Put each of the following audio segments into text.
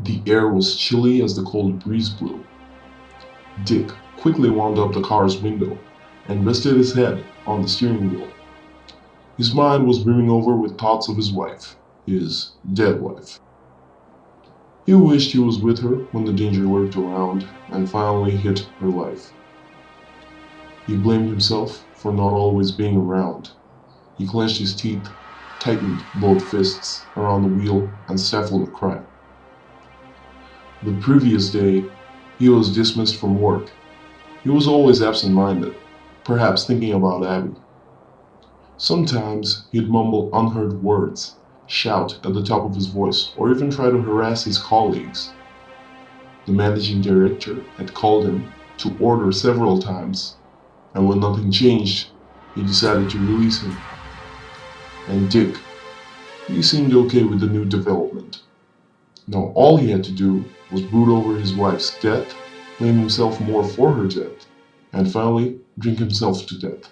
The air was chilly as the cold breeze blew. Dick quickly wound up the car's window and rested his head on the steering wheel. His mind was brimming over with thoughts of his wife, his dead wife. He wished he was with her when the danger lurked around and finally hit her life. He blamed himself for not always being around. He clenched his teeth, tightened both fists around the wheel, and stifled a cry. The previous day, he was dismissed from work. He was always absent-minded, perhaps thinking about Abby. Sometimes he'd mumble unheard words, shout at the top of his voice, or even try to harass his colleagues. The managing director had called him to order several times, and when nothing changed, he decided to release him. And Dick, he seemed okay with the new development. Now all he had to do was brood over his wife's death, blame himself more for her death, and finally drink himself to death.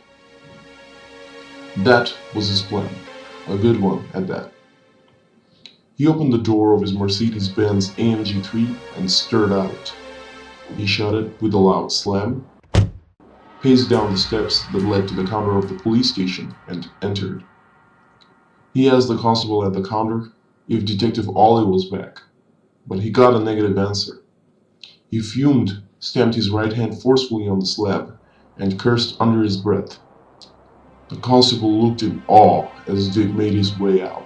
That was his plan, a good one at that. He opened the door of his Mercedes-Benz AMG 3 and stirred out. He shut it with a loud slam, paced down the steps that led to the counter of the police station, and entered. He asked the constable at the counter if Detective Ollie was back, but he got a negative answer. He fumed, stamped his right hand forcefully on the slab, and cursed under his breath. The constable looked in awe as Dick made his way out.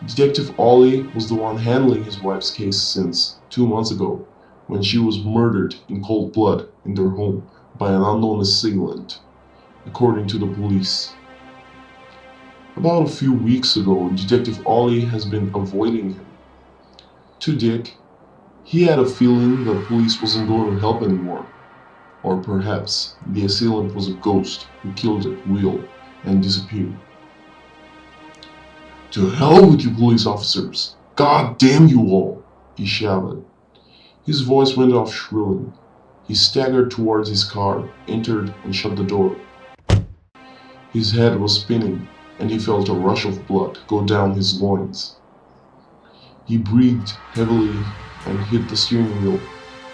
Detective Ollie was the one handling his wife's case since 2 months ago, when she was murdered in cold blood in their home by an unknown assailant, according to the police. About a few weeks ago, Detective Ollie has been avoiding him. To Dick, he had a feeling that the police wasn't going to help anymore. Or perhaps the assailant was a ghost who killed at will and disappeared. "To hell with you police officers! God damn you all!" he shouted. His voice went off shrilling. He staggered towards his car, entered, and shut the door. His head was spinning, and he felt a rush of blood go down his loins. He breathed heavily and hit the steering wheel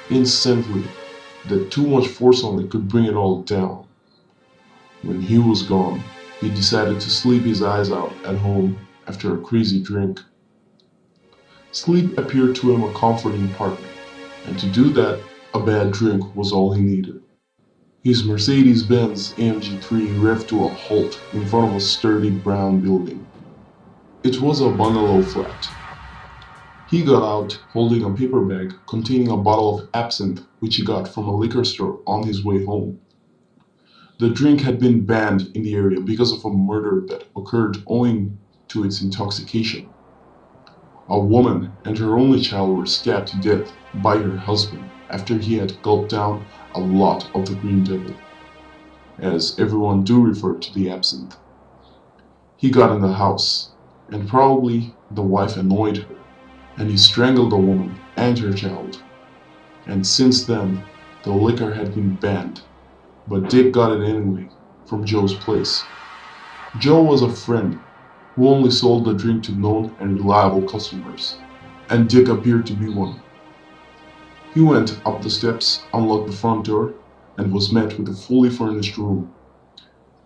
instantly that too much force on it could bring it all down. When he was gone, he decided to sleep his eyes out at home after a crazy drink. Sleep appeared to him a comforting partner, and to do that, a bad drink was all he needed. His Mercedes-Benz AMG 3 revved to a halt in front of a sturdy brown building. It was a bungalow flat. He got out holding a paper bag containing a bottle of absinthe which he got from a liquor store on his way home. The drink had been banned in the area because of a murder that occurred owing to its intoxication. A woman and her only child were stabbed to death by her husband after he had gulped down a lot of the green devil, as everyone do refer to the absinthe. He got in the house, and probably the wife annoyed her, and he strangled the woman and her child. And since then, the liquor had been banned, but Dick got it anyway from Joe's place. Joe was a friend who only sold the drink to known and reliable customers, and Dick appeared to be one. He went up the steps, unlocked the front door, and was met with a fully furnished room.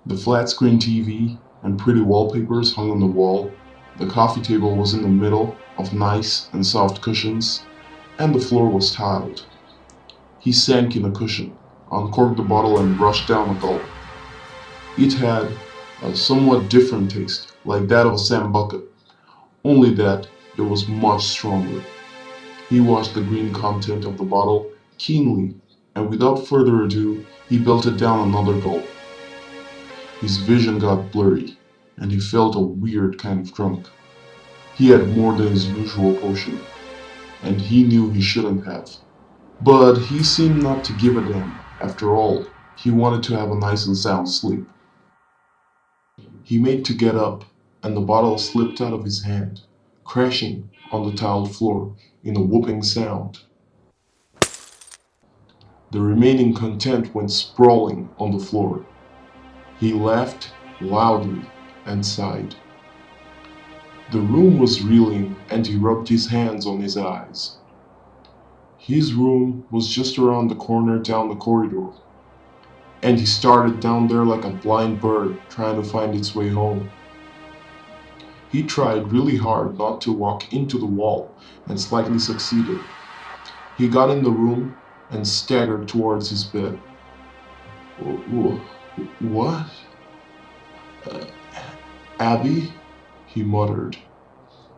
The flat-screen TV and pretty wallpapers hung on the wall. The coffee table was in the middle of nice and soft cushions, and the floor was tiled. He sank in a cushion, uncorked the bottle, and rushed down a gulp. It had a somewhat different taste, like that of a Sam bucket, only that it was much stronger. He watched the green content of the bottle keenly, and without further ado, he belted down another gulp. His vision got blurry, and he felt a weird kind of drunk. He had more than his usual potion, and he knew he shouldn't have. But he seemed not to give a damn. After all, he wanted to have a nice and sound sleep. He made to get up, and the bottle slipped out of his hand, crashing on the tiled floor in a whooping sound. The remaining content went sprawling on the floor. He laughed loudly and sighed. The room was reeling and he rubbed his hands on his eyes. His room was just around the corner down the corridor, and he started down there like a blind bird trying to find its way home. He tried really hard not to walk into the wall and slightly succeeded. He got in the room and staggered towards his bed. What? Uh, Abby? He muttered.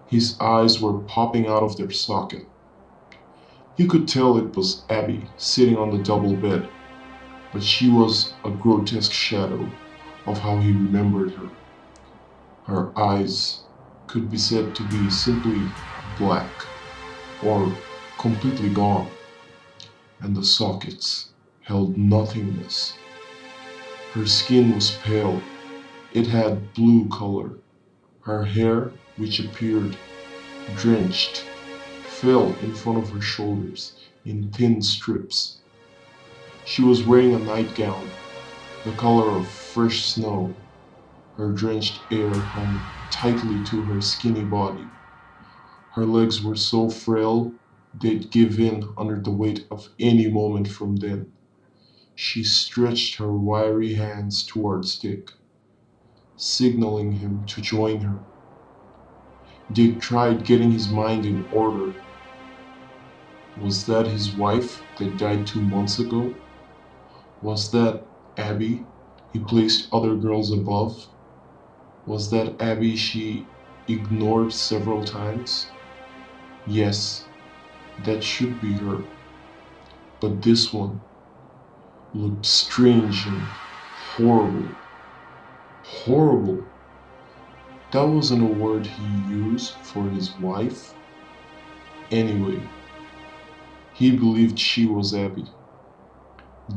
His eyes were popping out of their socket. You could tell it was Abby sitting on the double bed, but she was a grotesque shadow of how he remembered her. Her eyes could be said to be simply black or completely gone, and the sockets held nothingness. Her skin was pale. It had blue color. Her hair, which appeared drenched, fell in front of her shoulders in thin strips. She was wearing a nightgown, the color of fresh snow. Her drenched hair hung tightly to her skinny body. Her legs were so frail they'd give in under the weight of any moment from then. She stretched her wiry hands towards Dick, signaling him to join her. Dick tried getting his mind in order. Was that his wife that died 2 months ago? Was that Abby he placed other girls above? Was that Abby she ignored several times? Yes, that should be her. But this one looked strange and horrible. Horrible. That wasn't a word he used for his wife. Anyway, he believed she was Abby.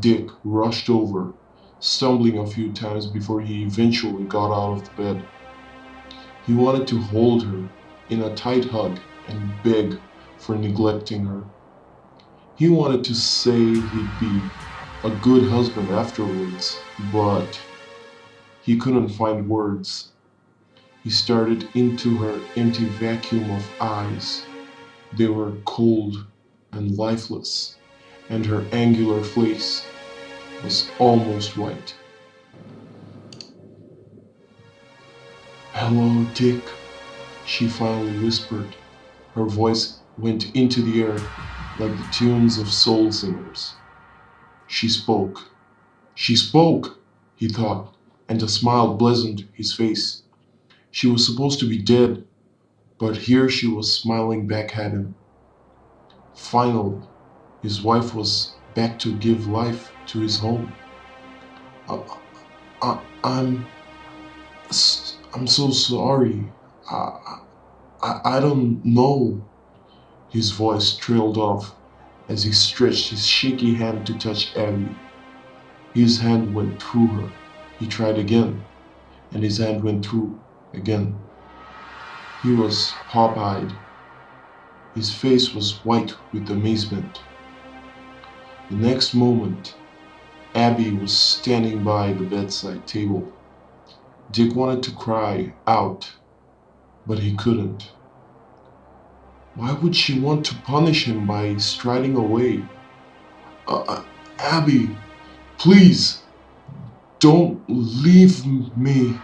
Dick rushed over, stumbling a few times before he eventually got out of the bed. He wanted to hold her in a tight hug and beg for neglecting her. He wanted to say he'd be a good husband afterwards, but he couldn't find words. He stared into her empty vacuum of eyes. They were cold and lifeless, and her angular face was almost white. "Hello, Dick," she finally whispered. Her voice went into the air like the tunes of soul singers. She spoke. She spoke, he thought, and a smile blazoned his face. She was supposed to be dead, but here she was smiling back at him. Finally, his wife was back to give life to his home. I, I, I'm, I'm so sorry. I don't know. His voice trailed off as he stretched his shaky hand to touch Abby. His hand went through her. He tried again, and his hand went through again. He was pop-eyed. His face was white with amazement. The next moment, Abby was standing by the bedside table. Dick wanted to cry out, but he couldn't. Why would she want to punish him by striding away? Abby, please, don't leave me.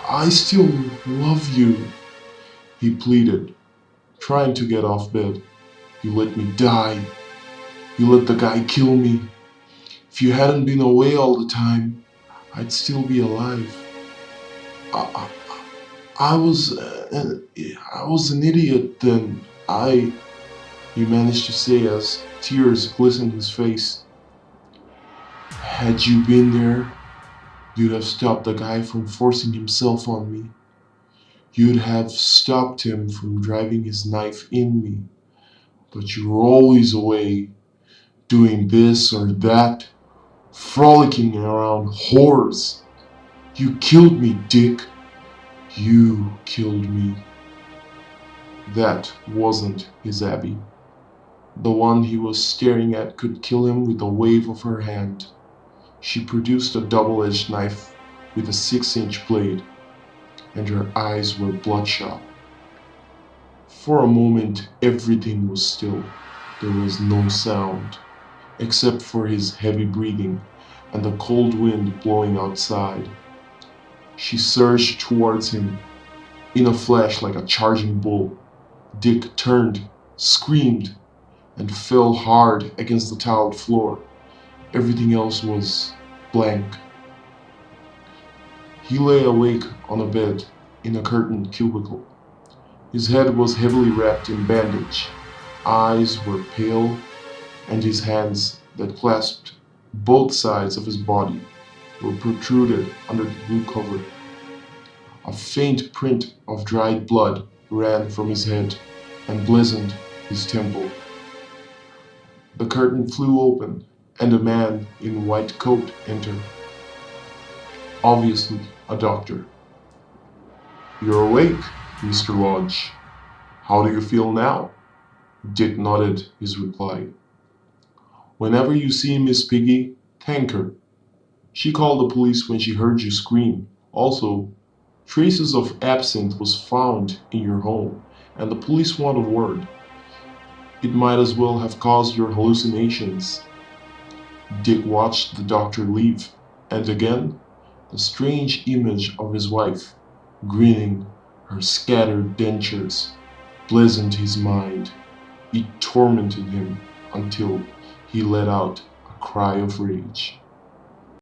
I still love you, he pleaded, trying to get off bed. You let me die. You let the guy kill me. If you hadn't been away all the time, I'd still be alive. I was an idiot then. He managed to say as tears glistened his face. Had you been there, you'd have stopped the guy from forcing himself on me. You'd have stopped him from driving his knife in me. But you were always away, doing this or that, frolicking around whores. You killed me, Dick. You killed me. That wasn't his Abby. The one he was staring at could kill him with a wave of her hand. She produced a double-edged knife with a 6-inch blade, and her eyes were bloodshot. For a moment, everything was still. There was no sound, except for his heavy breathing and the cold wind blowing outside. She surged towards him in a flash like a charging bull. Dick turned, screamed, and fell hard against the tiled floor. Everything else was blank. He lay awake on a bed in a curtained cubicle. His head was heavily wrapped in bandage, eyes were pale, and his hands that clasped both sides of his body were protruded under the blue cover. A faint print of dried blood ran from his head and blazoned his temple. The curtain flew open, and a man in a white coat entered. Obviously, a doctor. "You're awake, Mr. Lodge. How do you feel now?" Dick nodded his reply. "Whenever you see Miss Piggy, thank her. She called the police when she heard you scream. Also, traces of absinthe was found in your home, and the police want a word. It might as well have caused your hallucinations." Dick watched the doctor leave, and again, the strange image of his wife, grinning, her scattered dentures, blazoned his mind. It tormented him until he let out a cry of rage.